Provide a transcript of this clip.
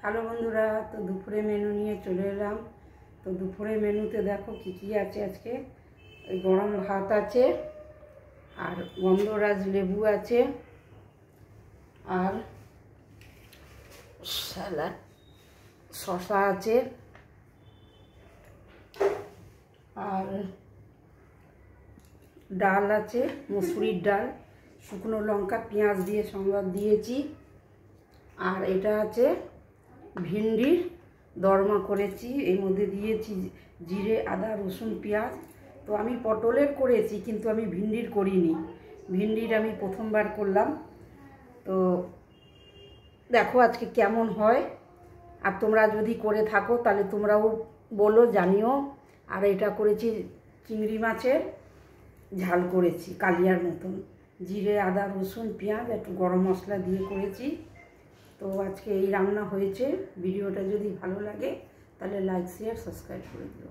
Hello বন্ধুরা, তো দুপুরে মেনু নিয়ে চলে এলাম। তো দুপুরে মেনুতে দেখো কী কী আছে আজকে। ওই গরম ভাত আছে, আর গন্ধরাজ লেবু আছে, আর স্যালাড শসা আছে, আর ডাল আছে, মসুরির ডাল, শুকনো লঙ্কা পেঁয়াজ দিয়ে সম্বাদ দিয়েছি। আর এটা আছে ভিন্ডির দরমা করেছি, এর মধ্যে দিয়েছি জিরে, আদা, রসুন, পেঁয়াজ। তো আমি পটলের করেছি, কিন্তু আমি ভিন্ডির করিনি। ভিন্ডির আমি প্রথমবার করলাম। তো দেখো আজকে কেমন হয়, আর তোমরা যদি করে থাকো তাহলে তোমরাও বলো, জানিও। আর এটা করেছি চিংড়ি মাছের ঝাল করেছি, কালিয়ার মতন, জিরে, আদা, রসুন, পেঁয়াজ, একটু গরম মশলা দিয়ে করেছি। তো আজকে এই রান্না হয়েছে। ভিডিওটা যদি ভালো লাগে তাহলে লাইক, শেয়ার, সাবস্ক্রাইব করে দিও।